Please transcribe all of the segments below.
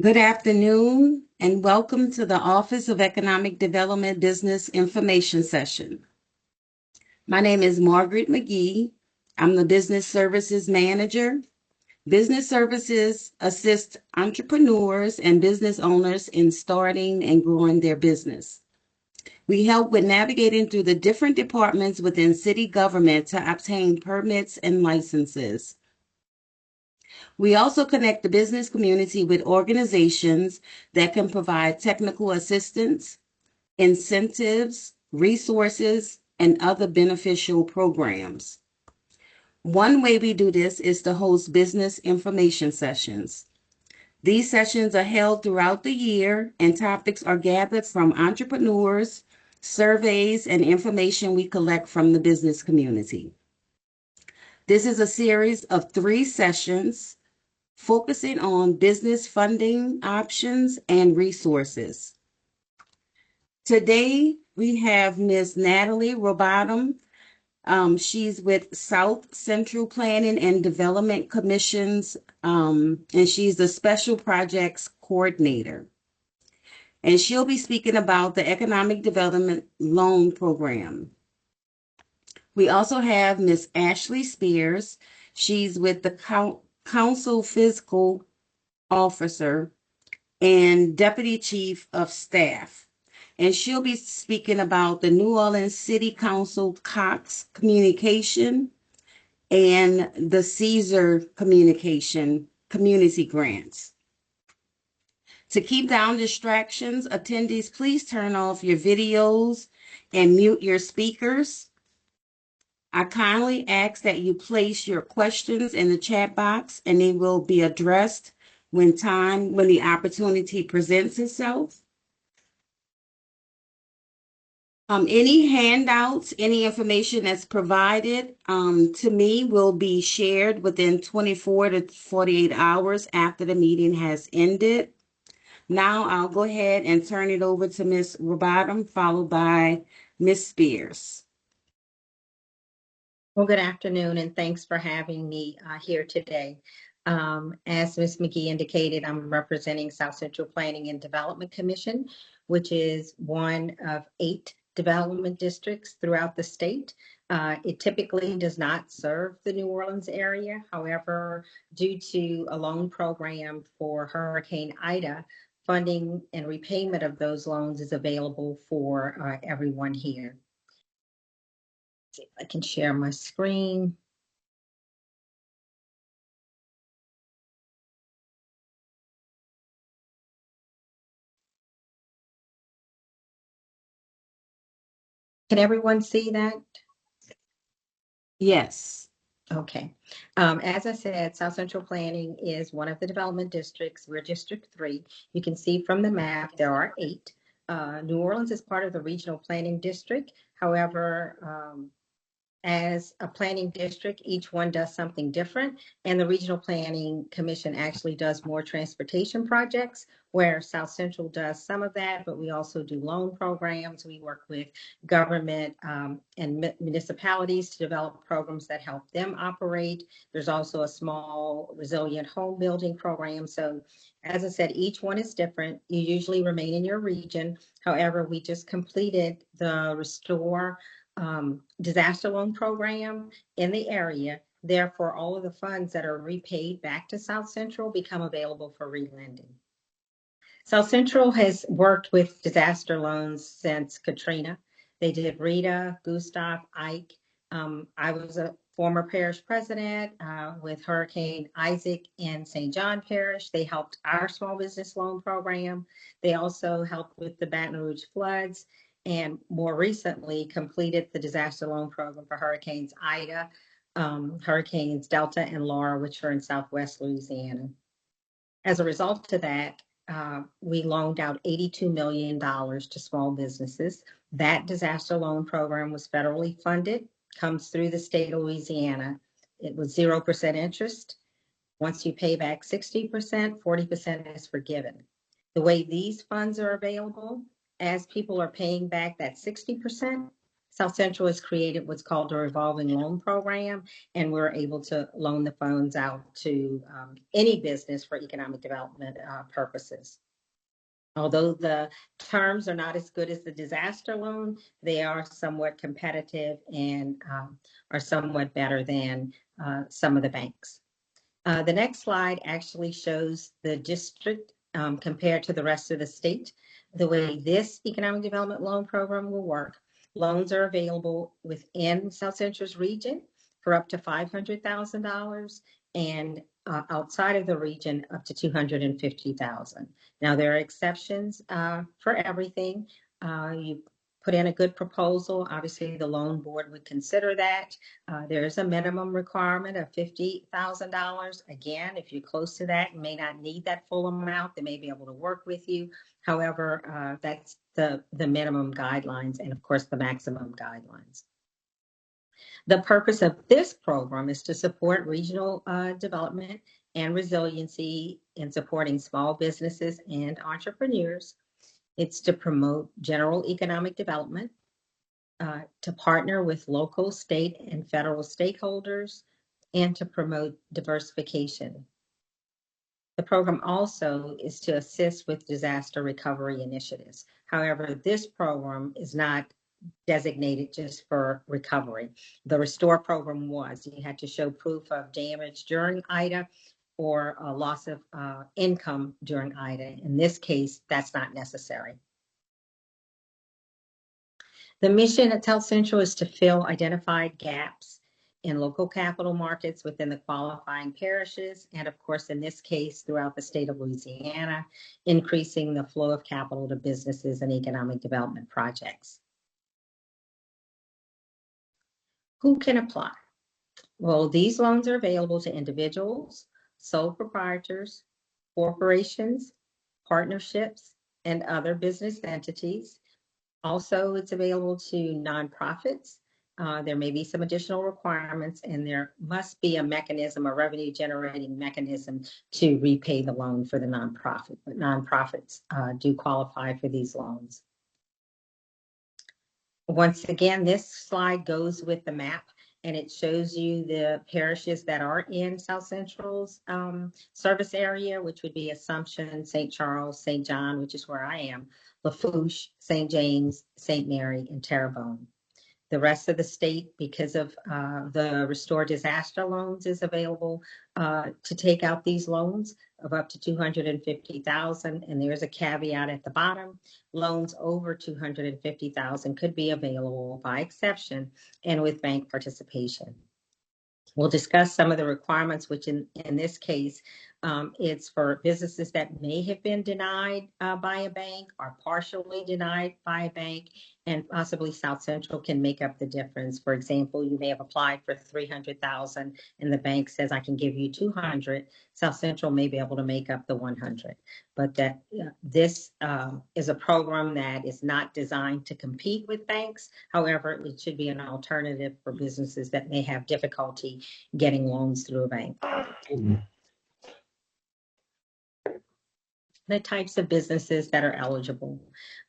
Good afternoon and welcome to the Office of Economic Development Business Information Session. My name is Margaret McGee. I'm the Business Services Manager. Business Services assist entrepreneurs and business owners in starting and growing their business. We help with navigating through the different departments within city government to obtain permits and licenses. We also connect the business community with organizations that can provide technical assistance, incentives, resources, and other beneficial programs. One way we do this is to host business information sessions. These sessions are held throughout the year, and topics are gathered from entrepreneurs, surveys, and information we collect from the business community. This is a series of 3 sessions focusing on business funding options and resources. Today, we have Ms. Natalie Robotham. She's with South Central Planning and Development Commissions, and she's the Special Projects Coordinator. And she'll be speaking about the Economic Development Loan Program. We also have Ms. Ashley Spears. She's with the Council Fiscal Officer and Deputy Chief of Staff. And she'll be speaking about the New Orleans City Council Cox Communication and the Caesar Communication Community Grants. To keep down distractions, attendees, please turn off your videos and mute your speakers. I kindly ask that you place your questions in the chat box and they will be addressed when the opportunity presents itself. Any handouts, any information that's provided to me will be shared within 24 to 48 hours after the meeting has ended. Now I'll go ahead and turn it over to Ms. Robotham, followed by Ms. Spears. Well, good afternoon, and thanks for having me here today. As Ms. McGee indicated, I'm representing South Central Planning and Development Commission, which is one of 8 development districts throughout the state. It typically does not serve the New Orleans area. However, due to a loan program for Hurricane Ida, funding and repayment of those loans is available for everyone here. See if I can share my screen. Can everyone see that? Yes. Okay. As I said, South Central Planning is one of the development districts. We're District 3. You can see from the map there are 8. New Orleans is part of the Regional Planning District. However, as a planning district, each one does something different. And the Regional Planning Commission actually does more transportation projects, where South Central does some of that, but we also do loan programs. We work with government and municipalities to develop programs that help them operate. There's also a small resilient home building program. So as I said, each one is different. You usually remain in your region. However, we just completed the Restore disaster loan program in the area. Therefore, all of the funds that are repaid back to South Central become available for relending. South Central has worked with disaster loans since Katrina. They did Rita, Gustav, Ike. I was a former parish president with Hurricane Isaac in St. John Parish. They helped our small business loan program. They also helped with the Baton Rouge floods, and more recently completed the disaster loan program for Hurricanes Ida, Hurricanes Delta and Laura, which are in Southwest Louisiana. As a result of that, we loaned out $82 million to small businesses. That disaster loan program was federally funded, comes through the state of Louisiana. It was 0% interest. Once you pay back 60%, 40% is forgiven. The way these funds are available, as people are paying back that 60%, South Central has created what's called a revolving loan program, and we're able to loan the funds out to any business for economic development purposes. Although the terms are not as good as the disaster loan, they are somewhat competitive and are somewhat better than some of the banks. The next slide actually shows the district compared to the rest of the state. The way this economic development loan program will work, loans are available within South Central's region for up to $500,000 and outside of the region up to $250,000. Now, there are exceptions for everything. You put in a good proposal. Obviously, the loan board would consider that. There's a minimum requirement of $50,000. Again, if you're close to that, you may not need that full amount. They may be able to work with you. However, that's the minimum guidelines and, of course, the maximum guidelines. The purpose of this program is to support regional development and resiliency in supporting small businesses and entrepreneurs. It's to promote general economic development, to partner with local, state, and federal stakeholders, and to promote diversification. The program also is to assist with disaster recovery initiatives. However, this program is not designated just for recovery. The Restore program was. You had to show proof of damage during Ida or a loss of income during Ida. In this case, that's not necessary. The mission at South Central is to fill identified gaps in local capital markets within the qualifying parishes, and of course, in this case, throughout the state of Louisiana, increasing the flow of capital to businesses and economic development projects. Who can apply? Well, these loans are available to individuals, sole proprietors, corporations, partnerships, and other business entities. Also, it's available to nonprofits. There may be some additional requirements, and there must be a mechanism, a revenue generating mechanism to repay the loan for the nonprofit. But nonprofits do qualify for these loans. Once again, this slide goes with the map, and it shows you the parishes that are in South Central's service area, which would be Assumption, St. Charles, St. John, which is where I am, Lafourche, St. James, St. Mary, and Terrebonne. The rest of the state, because of the Restore disaster loans, is available to take out these loans of up to $250,000. And there's a caveat at the bottom. Loans over $250,000 could be available by exception and with bank participation. We'll discuss some of the requirements, which in this case, it's for businesses that may have been denied by a bank or partially denied by a bank, and possibly South Central can make up the difference. For example, you may have applied for $300,000 and the bank says, I can give you $200,000. South Central may be able to make up the $100,000. But that this is a program that is not designed to compete with banks. However, it should be an alternative for businesses that may have difficulty getting loans through a bank. The types of businesses that are eligible.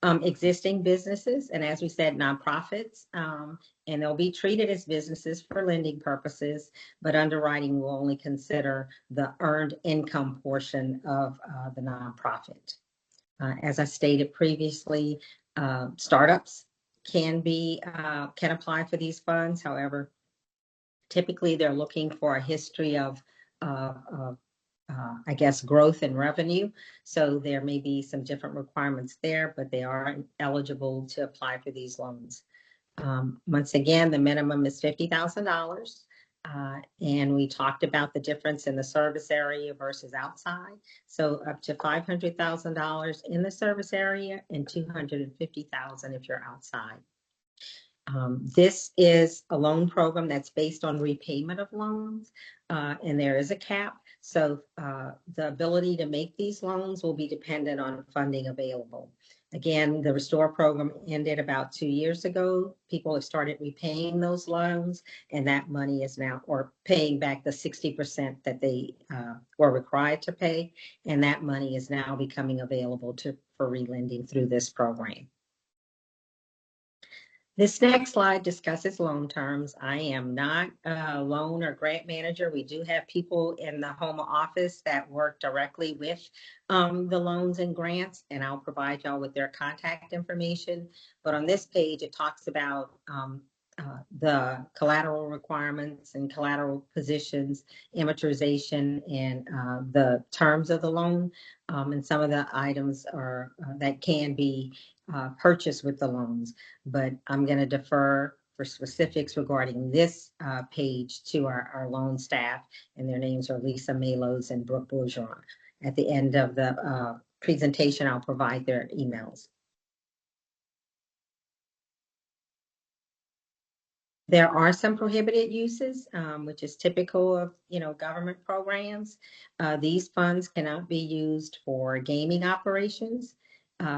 Existing businesses, and as we said, nonprofits, and they'll be treated as businesses for lending purposes, but underwriting will only consider the earned income portion of the nonprofit. As I stated previously, startups can apply for these funds. However, typically they're looking for a history of I guess, growth in revenue. So there may be some different requirements there, but they are eligible to apply for these loans. Once again, the minimum is $50,000. And we talked about the difference in the service area versus outside. So up to $500,000 in the service area and $250,000 if you're outside. This is a loan program that's based on repayment of loans, and there is a cap. So the ability to make these loans will be dependent on funding available. Again, the Restore program ended about 2 years ago. People have started repaying those loans, and that money is now, or paying back the 60% that they were required to pay, and that money is now becoming available for relending through this program. This next slide discusses loan terms. I am not a loan or grant manager. We do have people in the home office that work directly with the loans and grants, and I'll provide y'all with their contact information. But on this page, it talks about the collateral requirements and collateral positions, amortization, and the terms of the loan. And some of the items are that can be purchased with the loans. But I'm going to defer for specifics regarding this page to our loan staff, and their names are Lisa Malos and Brooke Bourgeois. At the end of the presentation, I'll provide their emails. There are some prohibited uses, which is typical of government programs. These funds cannot be used for gaming operations,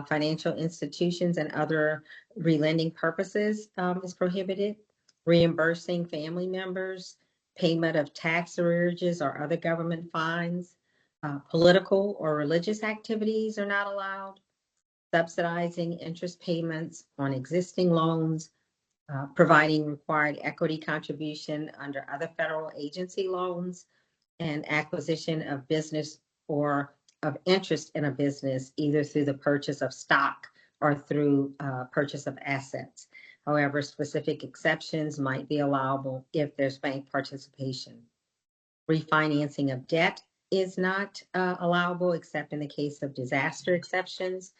financial institutions, and other relending purposes is prohibited. Reimbursing family members, payment of tax arrearages or other government fines, political or religious activities are not allowed. Subsidizing interest payments on existing loans, providing required equity contribution under other federal agency loans, and acquisition of business or of interest in a business, either through the purchase of stock or through purchase of assets. However, specific exceptions might be allowable if there's bank participation. Refinancing of debt is not allowable except in the case of disaster exceptions,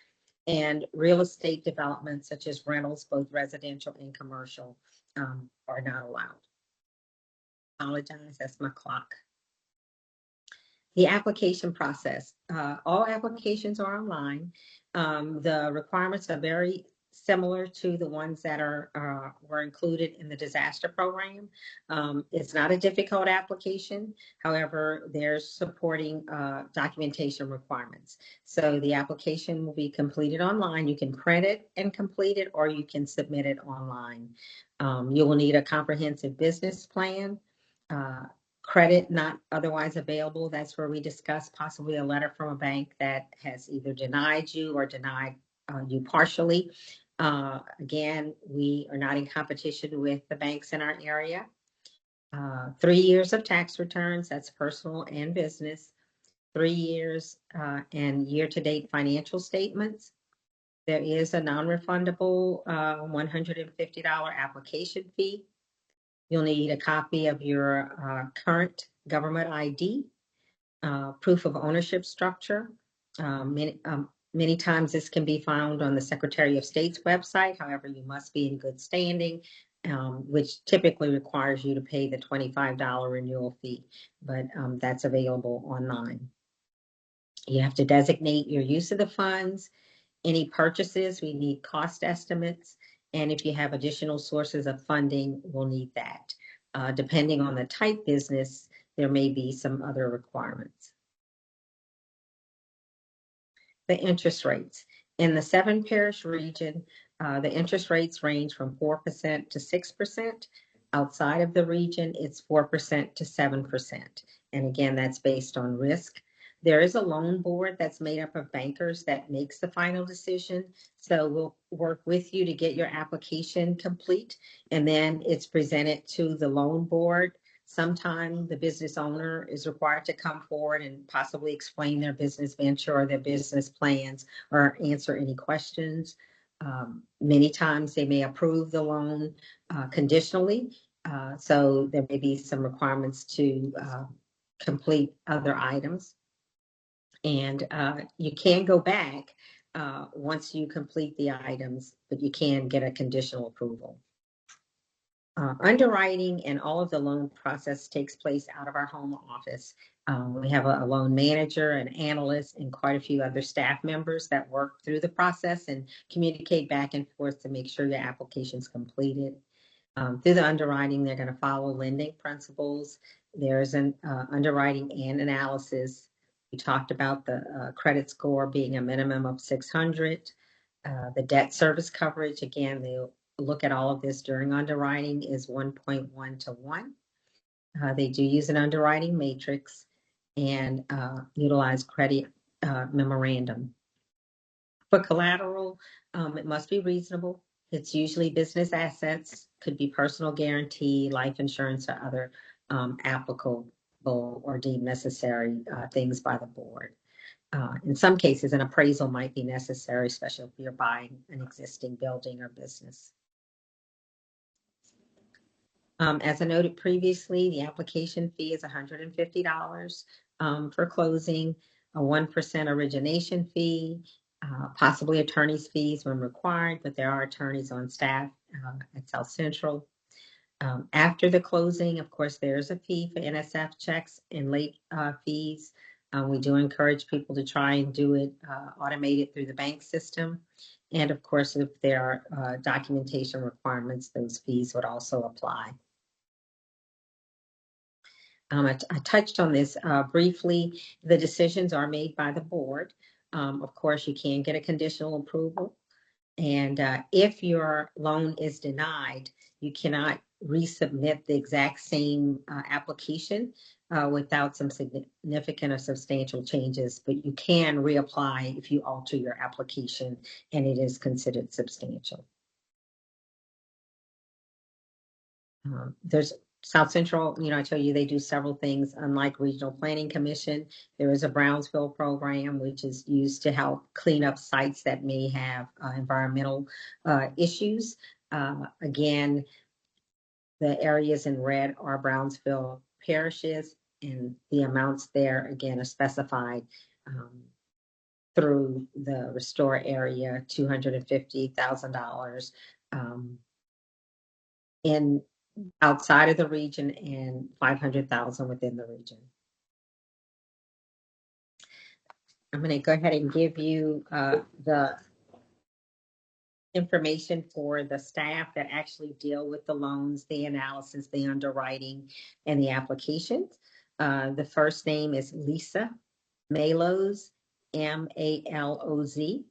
and real estate development such as rentals, both residential and commercial, are not allowed. Apologize, that's my clock. The application process. All applications are online. The requirements are very similar to the ones that were included in the disaster program. It's not a difficult application. However, there's supporting documentation requirements. So the application will be completed online. You can print it and complete it, or you can submit it online. You will need a comprehensive business plan, credit not otherwise available. That's where we discuss possibly a letter from a bank that has either denied you or denied you partially. Again, we are not in competition with the banks in our area. 3 years of tax returns, that's personal and business. 3 years and year-to-date financial statements. There is a non-refundable $150 application fee. You'll need a copy of your current government ID, proof of ownership structure. Many times this can be found on the Secretary of State's website. However, you must be in good standing, which typically requires you to pay the $25 renewal fee, but that's available online. You have to designate your use of the funds. Any purchases, we need cost estimates. And if you have additional sources of funding, we'll need that. Depending on the type business, there may be some other requirements. The interest rates. In the 7-parish region, the interest rates range from 4% to 6%. Outside of the region, it's 4% to 7%. And again, that's based on risk. There is a loan board that's made up of bankers that makes the final decision. So we'll work with you to get your application complete, and then it's presented to the loan board. Sometime the business owner is required to come forward and possibly explain their business venture or their business plans or answer any questions. Many times they may approve the loan conditionally. So there may be some requirements to complete other items. And you can go back once you complete the items, but you can get a conditional approval. Underwriting and all of the loan process takes place out of our home office. We have a loan manager, an analyst, and quite a few other staff members that work through the process and communicate back and forth to make sure your application's completed. Through the underwriting, they're going to follow lending principles. There's an underwriting and analysis. We talked about the credit score being a minimum of 600. The debt service coverage, again, they'll look at all of this during underwriting, is 1.1 to 1. They do use an underwriting matrix and utilize credit memorandum. For collateral, it must be reasonable. It's usually business assets, could be personal guarantee, life insurance, or other applicable or deemed necessary things by the board. In some cases, an appraisal might be necessary, especially if you're buying an existing building or business. As I noted previously, the application fee is $150 for closing, a 1% origination fee, possibly attorney's fees when required, but there are attorneys on staff at South Central. After the closing, of course, there's a fee for NSF checks and late fees. We do encourage people to try and do it automated through the bank system. And of course, if there are documentation requirements, those fees would also apply. I touched on this briefly. The decisions are made by the board. Of course, you can get a conditional approval. And if your loan is denied, you cannot resubmit the exact same application without some significant or substantial changes, but you can reapply if you alter your application and it is considered substantial. There's South Central, I tell you, they do several things. Unlike Regional Planning Commission, there is a Brownsville program, which is used to help clean up sites that may have environmental issues. Again, the areas in red are Brownsville parishes, and the amounts there, again, are specified through the Restore area, $250,000 in outside of the region and 500,000 within the region. I'm going to go ahead and give you the information for the staff that actually deal with the loans, the analysis, the underwriting, and the applications. The first name is Lisa Maloz, Maloz,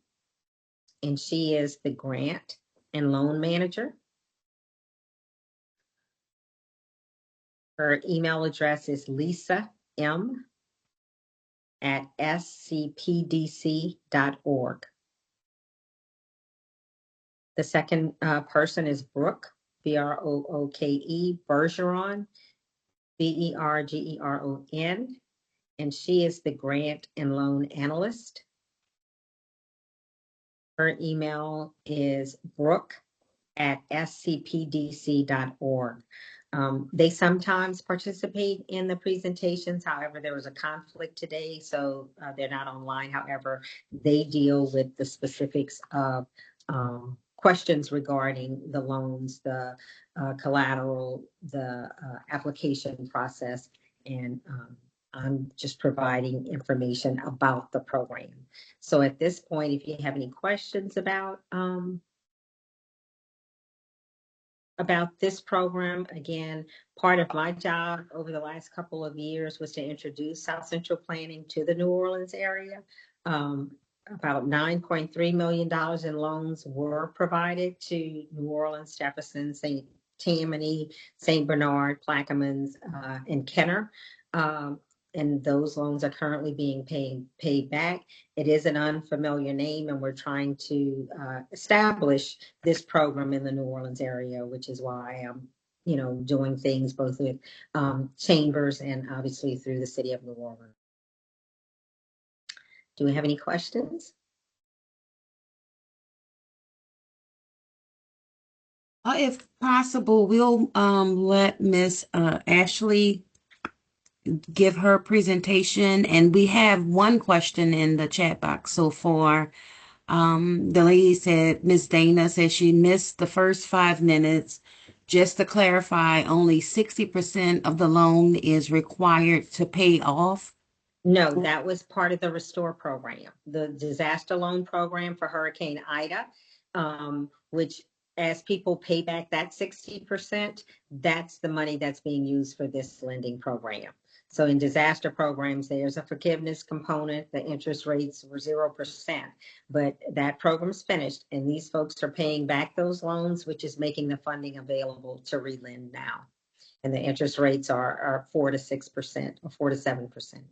and she is the grant and loan manager. Her email address is lisam@scpdc.org. The second person is Brooke, Brooke, Bergeron, Bergeron, and she is the grant and loan analyst. Her email is brooke@scpdc.org. They sometimes participate in the presentations. However, there was a conflict today, so they're not online. However, they deal with the specifics of questions regarding the loans, the collateral, the application process, and I'm just providing information about the program. So at this point, if you have any questions about this program, again, part of my job over the last couple of years was to introduce South Central Planning to the New Orleans area. About $9.3 million in loans were provided to New Orleans, Jefferson, St. Tammany, St. Bernard, Plaquemines, and Kenner. And those loans are currently being paid back. It is an unfamiliar name, and we're trying to establish this program in the New Orleans area, which is why I'm, doing things both with chambers and obviously through the city of New Orleans. Do we have any questions? If possible, we'll let Miss Ashley give her presentation, and we have one question in the chat box so far. The lady said, Miss Dana said she missed the first 5 minutes. Just to clarify, only 60% of the loan is required to pay off. No, that was part of the Restore program, the disaster loan program for Hurricane Ida, which as people pay back that 60%, that's the money that's being used for this lending program. So in disaster programs, there's a forgiveness component. The interest rates were 0%, but that program's finished, and these folks are paying back those loans, which is making the funding available to relend now. And the interest rates are 4 to 6% or 4 to 7%.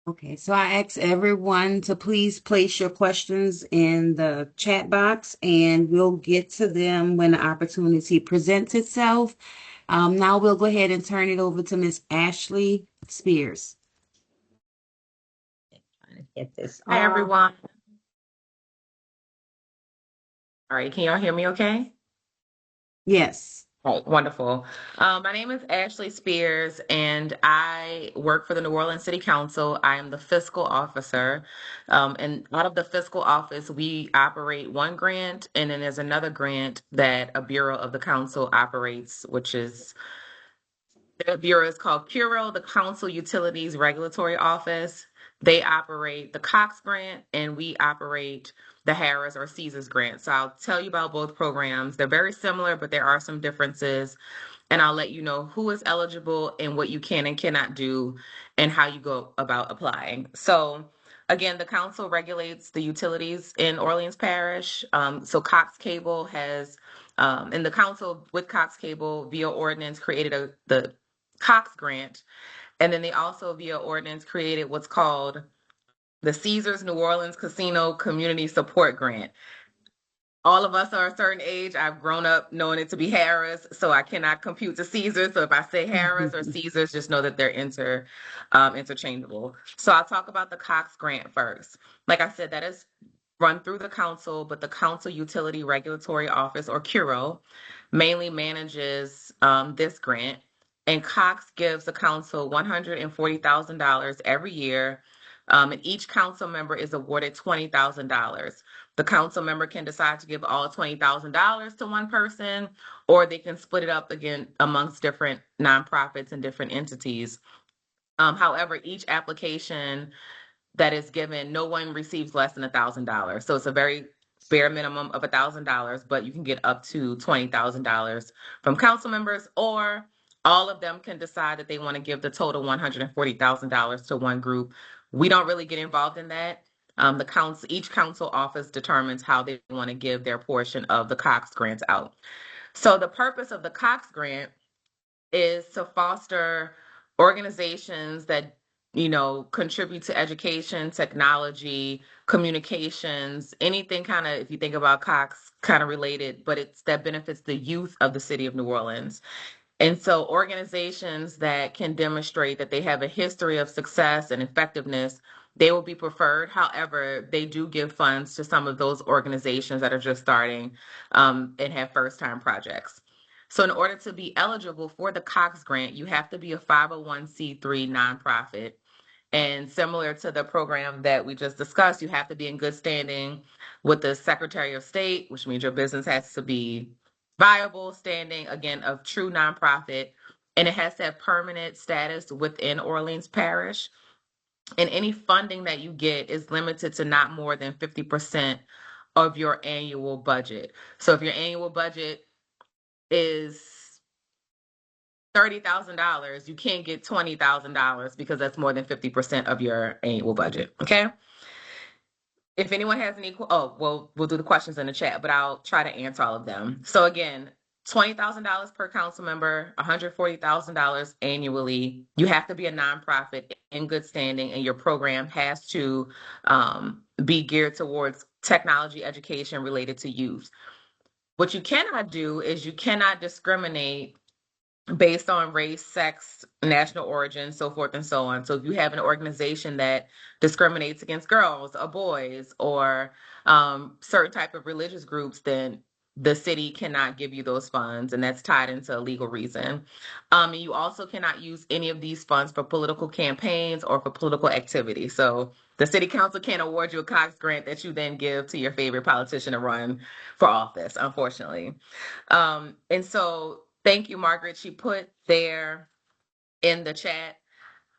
Okay, so I ask everyone to please place your questions in the chat box and we'll get to them when the opportunity presents itself. Now we'll go ahead and turn it over to Miss Ashley Spears. Trying to get this Hi, off. everyone. All right, can y'all hear me okay? Yes. All right, wonderful. My name is Ashley Spears, and I work for the New Orleans City Council. I am the fiscal officer. And out of the fiscal office, we operate one grant, and then there's another grant that a bureau of the council operates, which is the bureau is called CURO, the Council Utilities Regulatory Office. They operate the Cox Grant, and we operate the Harris or Caesars Grant. So I'll tell you about both programs. They're very similar, but there are some differences. And I'll let you know who is eligible and what you can and cannot do and how you go about applying. So again, the council regulates the utilities in Orleans Parish. So Cox Cable has, and the council with Cox Cable via ordinance created the Cox Grant. And then they also via ordinance created what's called the Caesars New Orleans Casino Community Support Grant. All of us are a certain age. I've grown up knowing it to be Harris, so I cannot compute to Caesars. So if I say Harris or Caesars, just know that they're interchangeable. So I'll talk about the Cox Grant first. Like I said, that is run through the council, but the Council Utility Regulatory Office, or CURO, mainly manages this grant. And Cox gives the council $140,000 every year, and each council member is awarded $20,000. The council member can decide to give all $20,000 to one person, or they can split it up again amongst different nonprofits and different entities. However, each application that is given, no one receives less than $1,000. So it's a very bare minimum of $1,000, but you can get up to $20,000 from council members, or all of them can decide that they want to give the total $140,000 to one group. We don't really get involved in that. Each council office determines how they want to give their portion of the Cox grants out. So the purpose of the Cox grant is to foster organizations that contribute to education, technology, communications, anything kind of, if you think about Cox, kind of related, but it's that benefits the youth of the city of New Orleans. And so organizations that can demonstrate that they have a history of success and effectiveness, they will be preferred. However, they do give funds to some of those organizations that are just starting and have first-time projects. So in order to be eligible for the Cox grant, you have to be a 501c3 nonprofit. And similar to the program that we just discussed, you have to be in good standing with the Secretary of State, which means your business has to be viable, standing, again, of true nonprofit, and it has to have permanent status within Orleans Parish. And any funding that you get is limited to not more than 50% of your annual budget. So if your annual budget is $30,000, you can't get $20,000 because that's more than 50% of your annual budget. Okay. If anyone has any, we'll do the questions in the chat, but I'll try to answer all of them. So again, $20,000 per council member, $140,000 annually. You have to be a nonprofit in good standing, and your program has to be geared towards technology education related to youth. What you cannot do is you cannot discriminate based on race, sex, national origin, so forth and so on. So if you have an organization that discriminates against girls or boys or certain type of religious groups, then the city cannot give you those funds, and that's tied into a legal reason. And you also cannot use any of these funds for political campaigns or for political activity. So the city council can't award you a Cox grant that you then give to your favorite politician to run for office, unfortunately. And so thank you, Margaret. She put there in the chat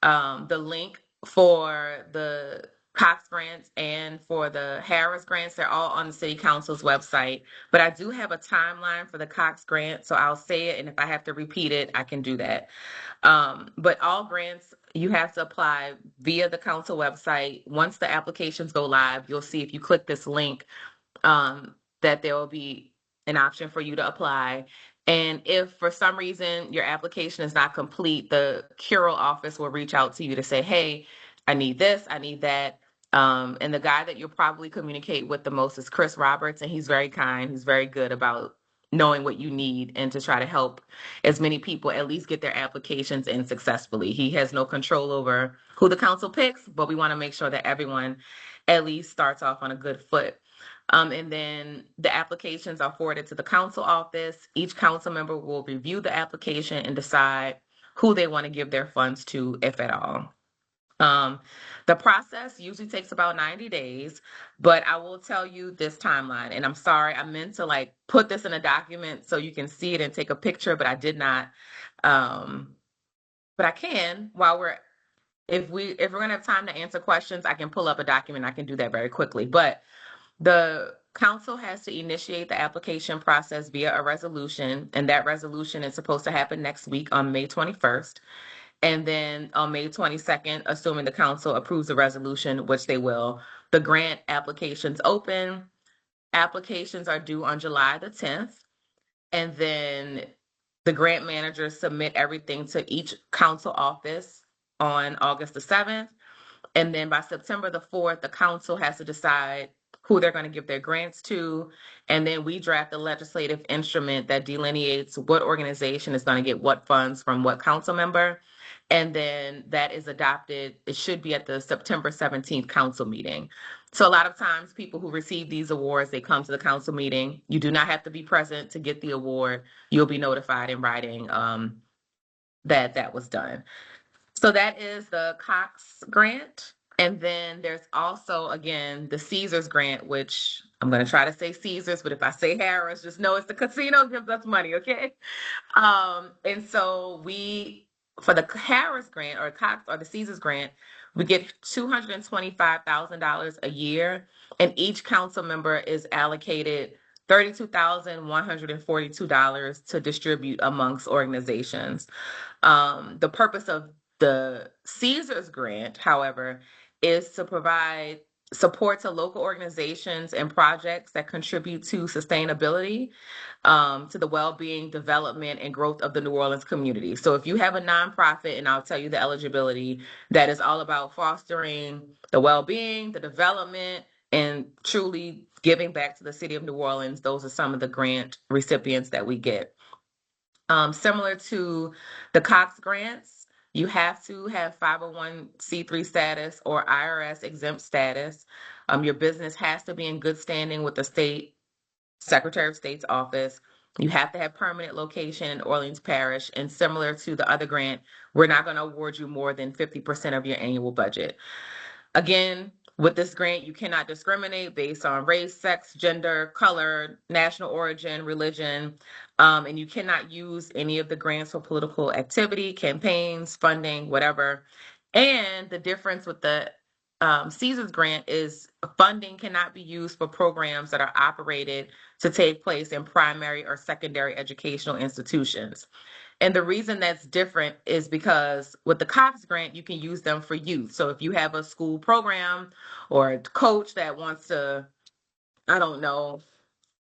the link for the Cox grants and for the Harris grants. They're all on the City Council's website. But I do have a timeline for the Cox grant, so I'll say it, and if I have to repeat it, I can do that. But all grants, you have to apply via the council website. Once the applications go live, you'll see if you click this link that there will be an option for you to apply. And if for some reason your application is not complete, the CURO office will reach out to you to say, hey, I need this, I need that. And the guy that you'll probably communicate with the most is Chris Roberts, and he's very kind. He's very good about knowing what you need and to try to help as many people at least get their applications in successfully. He has no control over who the council picks, but we want to make sure that everyone at least starts off on a good foot. And then the applications are forwarded to the council office. Each council member will review the application and decide who they want to give their funds to, if at all. The process usually takes about 90 days, but I will tell you this timeline. And I'm sorry, I meant to like put this in a document so you can see it and take a picture, but I did not. But I can while if we're gonna have time to answer questions, I can pull up a document. I can do that very quickly. But the council has to initiate the application process via a resolution, and that resolution is supposed to happen next week on May 21st. And then on May 22nd, assuming the council approves the resolution, which they will, the grant applications open. Applications are due on July the 10th. And then the grant managers submit everything to each council office on August the 7th. And then by September the 4th, the council has to decide who they're going to give their grants to. And then we draft a legislative instrument that delineates what organization is going to get what funds from what council member. And then that is adopted. It should be at the September 17th council meeting. So a lot of times people who receive these awards, they come to the council meeting. You do not have to be present to get the award. You'll be notified in writing that was done. So that is the Cox grant. And then there's also, again, the Caesars grant, which I'm going to try to say Caesars, but if I say Harris, just know it's the casino gives us money, okay? And so for the Harris grant or Cox or the Caesars grant, we get $225,000 a year, and each council member is allocated $32,142 to distribute amongst organizations. The purpose of the Caesars grant, however, is to provide support to local organizations and projects that contribute to sustainability, to the well-being, development, and growth of the New Orleans community. So if you have a nonprofit, and I'll tell you the eligibility, that is all about fostering the well-being, the development, and truly giving back to the city of New Orleans, those are some of the grant recipients that we get. Similar to the Cox grants, you have to have 501c3 status or IRS exempt status. Your business has to be in good standing with the state Secretary of State's office. You have to have permanent location in Orleans Parish. And similar to the other grant, we're not going to award you more than 50% of your annual budget. Again, with this grant, you cannot discriminate based on race, sex, gender, color, national origin, religion, and you cannot use any of the grants for political activity, campaigns, funding, whatever. And the difference with the Caesars grant is funding cannot be used for programs that are operated to take place in primary or secondary educational institutions. And the reason that's different is because with the Cox grant, you can use them for youth. So if you have a school program or a coach that wants to, I don't know,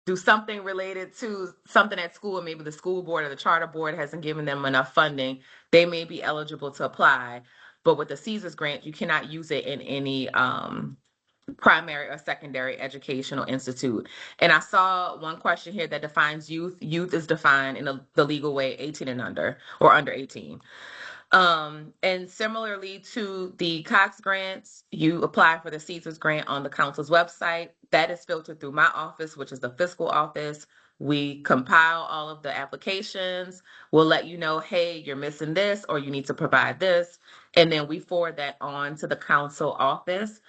do something related to something at school, and maybe the school board or the charter board hasn't given them enough funding, they may be eligible to apply. But with the Caesars grant, you cannot use it in any primary or secondary educational institute. And I saw one question here that defines youth. Youth is defined in the legal way 18 and under, or under 18. And similarly to the Cox grants, you apply for the Caesars grant on the council's website. That is filtered through my office, which is the fiscal office. We compile all of the applications. We'll let you know, hey, you're missing this, or you need to provide this. And then we forward that on to the council office.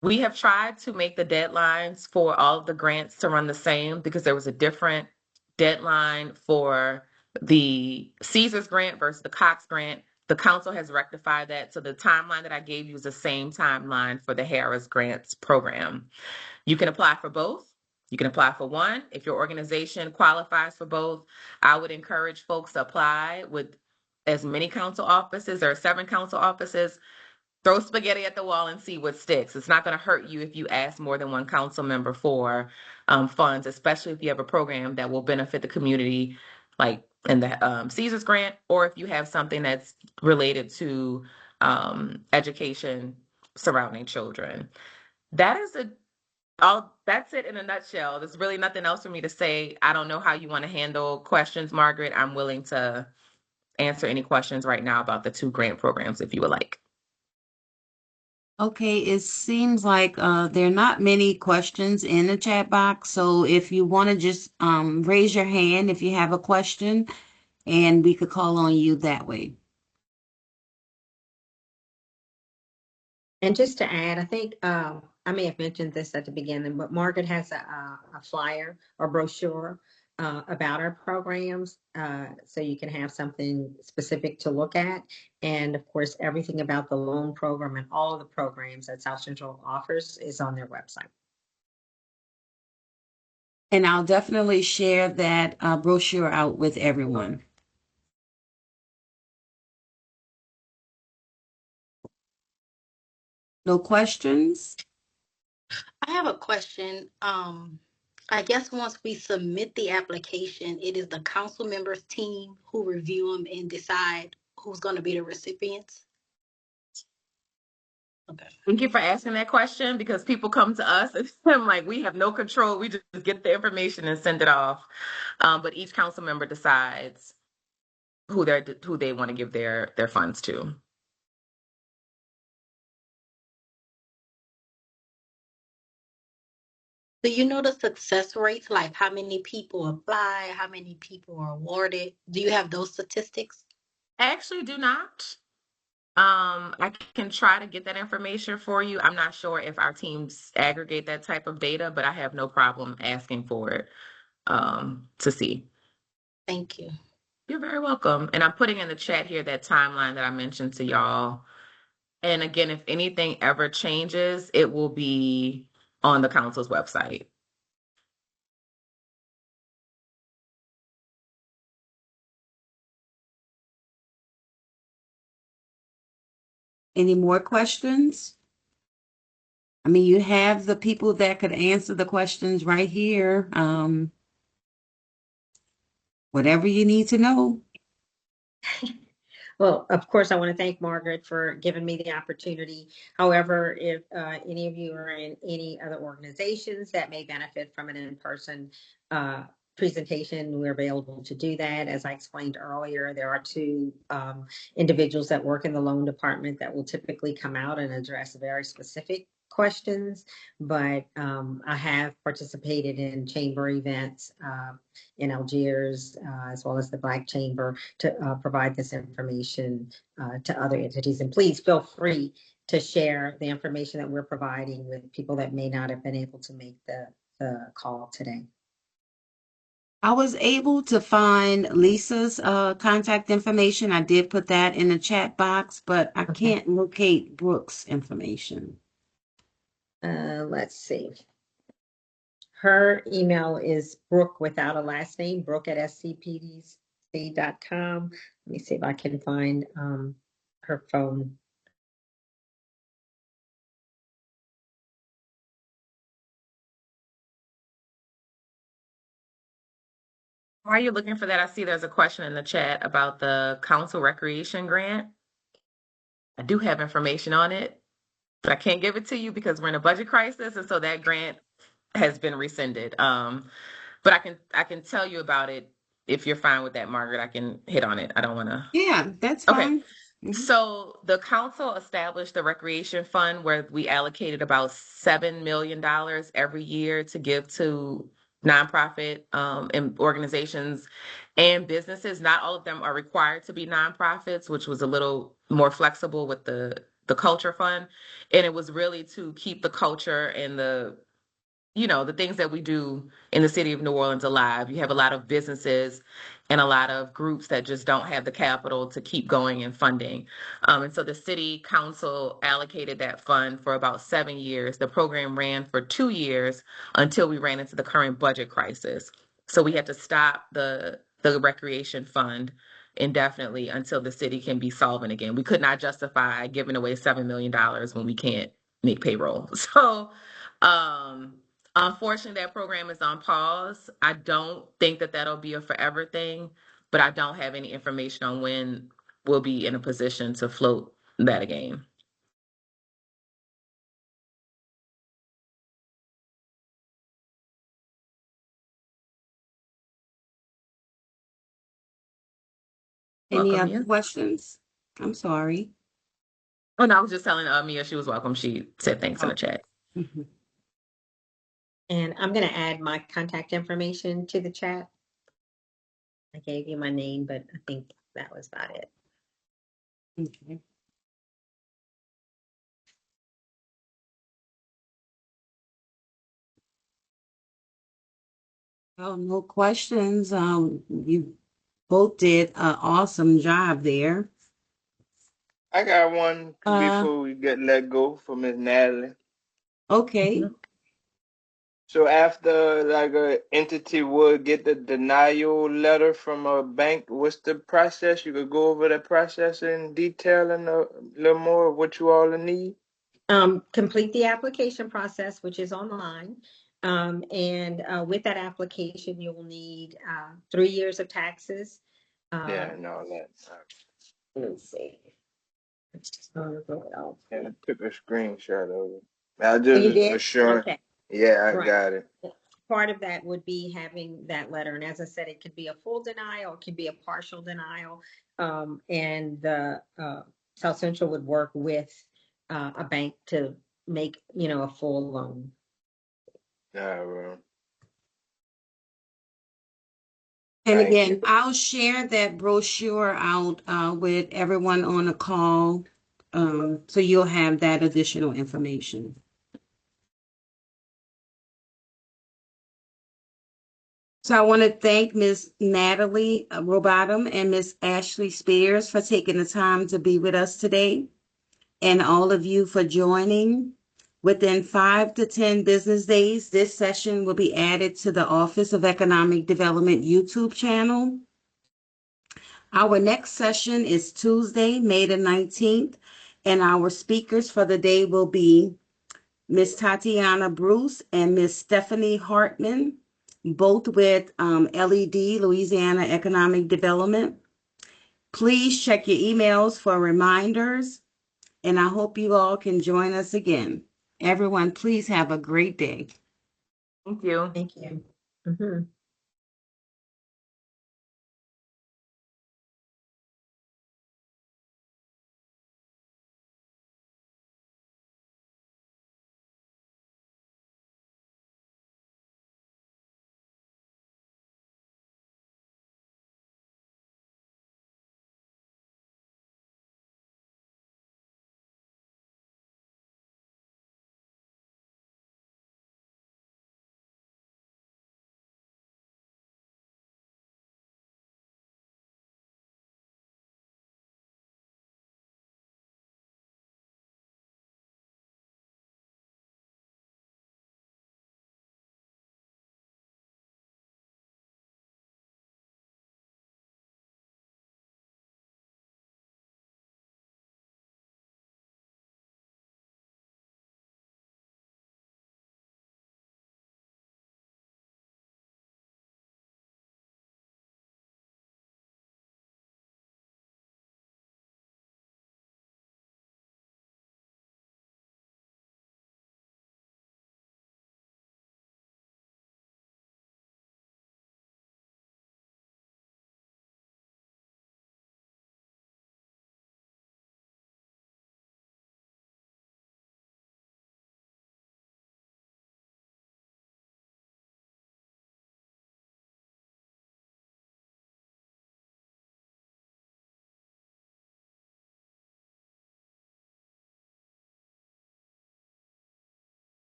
We have tried to make the deadlines for all of the grants to run the same because there was a different deadline for the Caesars grant versus the Cox grant. The council has rectified that. So the timeline that I gave you is the same timeline for the Harris Grants program. You can apply for both. You can apply for one. If your organization qualifies for both, I would encourage folks to apply with as many council offices. There are 7 council offices. Throw spaghetti at the wall and see what sticks. It's not going to hurt you if you ask more than one council member for funds, especially if you have a program that will benefit the community, like in the Caesars grant, or if you have something that's related to education surrounding children. That is that's it in a nutshell. There's really nothing else for me to say. I don't know how you want to handle questions, Margaret. I'm willing to answer any questions right now about the two grant programs if you would like. Okay, it seems like there are not many questions in the chat box. So if you want to just raise your hand if you have a question, and we could call on you that way. And just to add, I think I may have mentioned this at the beginning, but Margaret has a flyer or brochure about our programs, so you can have something specific to look at. And of course, everything about the loan program and all of the programs that South Central offers is on their website. And I'll definitely share that brochure out with everyone. No questions? I have a question. I guess once we submit the application, it is the council members team who review them and decide who's going to be the recipients. Okay. Thank you for asking that question because people come to us and I'm like, we have no control. We just get the information and send it off. But each council member decides who they want to give their funds to. Do you know the success rates, like how many people apply, how many people are awarded? Do you have those statistics? I actually do not. I can try to get that information for you. I'm not sure if our teams aggregate that type of data, but I have no problem asking for it to see. Thank you. You're very welcome. And I'm putting in the chat here that timeline that I mentioned to y'all. And again, if anything ever changes, it will be on the council's website. Any more questions? I mean, you have the people that could answer the questions right here. Whatever you need to know. Well, of course, I want to thank Margaret for giving me the opportunity. However, if any of you are in any other organizations that may benefit from an in-person presentation, we're available to do that. As I explained earlier, there are two individuals that work in the loan department that will typically come out and address very specific questions, but I have participated in chamber events in Algiers, as well as the Black Chamber, to provide this information to other entities. And please feel free to share the information that we're providing with people that may not have been able to make the call today. I was able to find Lisa's contact information. I did put that in the chat box, but I can't locate Brooke's information. Let's see. Her email is Brooke without a last name, brooke@scpdc.com. Let me see if I can find her phone. While you're looking for that, I see there's a question in the chat about the council recreation grant. I do have information on it, but I can't give it to you because we're in a budget crisis, and so that grant has been rescinded. But I can tell you about it if you're fine with that, Margaret. I can hit on it. I don't want to. Yeah, that's Okay. fine. So the council established the recreation fund where we allocated about $7 million every year to give to nonprofit and organizations and businesses. Not all of them are required to be nonprofits, which was a little more flexible with the culture fund. And it was really to keep the culture and the things that we do in the city of New Orleans alive. You have a lot of businesses and a lot of groups that just don't have the capital to keep going and funding. And so the city council allocated that fund for about 7 years. The program ran for 2 years until we ran into the current budget crisis. So we had to stop the recreation fund indefinitely until the city can be solvent again. We could not justify giving away $7 million when we can't make payroll. So, unfortunately, that program is on pause. I don't think that that'll be a forever thing, but I don't have any information on when we'll be in a position to float that again. Any Welcome, other Mia. questions? I'm sorry. Oh, no, I was just telling Mia she was welcome. She said thanks in the chat. Mhm. And I'm going to add my contact information to the chat. I gave you my name, but I think that was about it. Okay. Oh, no questions. You both did an awesome job there. I got one Uh, before we get let go for Miss Natalie. okay. So after like a entity would get the denial letter from a bank, what's the process? You could go over the process in detail and a little more of what you all need. Complete the application process, which is online. And with that application, you will need 3 years of taxes. Yeah, and all that. Let's see. It's just going to go it out. Yeah, I took a screenshot of it. I Oh, you just did? assuring. Okay, Yeah, I right. got it. Part of that would be having that letter. And as I said, it could be a full denial, it could be a partial denial. And the South Central would work with a bank to make, a full loan. All right. And Thank again, you. I'll share that brochure out with everyone on the call, so you'll have that additional information. So I want to thank Ms. Natalie Robotham and Ms. Ashley Spears for taking the time to be with us today, and all of you for joining. Within 5 to 10 business days, this session will be added to the Office of Economic Development YouTube channel. Our next session is Tuesday, May the 19th, and our speakers for the day will be Ms. Tatiana Bruce and Ms. Stephanie Hartman, both with LED, Louisiana Economic Development. Please check your emails for reminders, and I hope you all can join us again. Everyone, please have a great day. Thank you. Thank you. Mhm.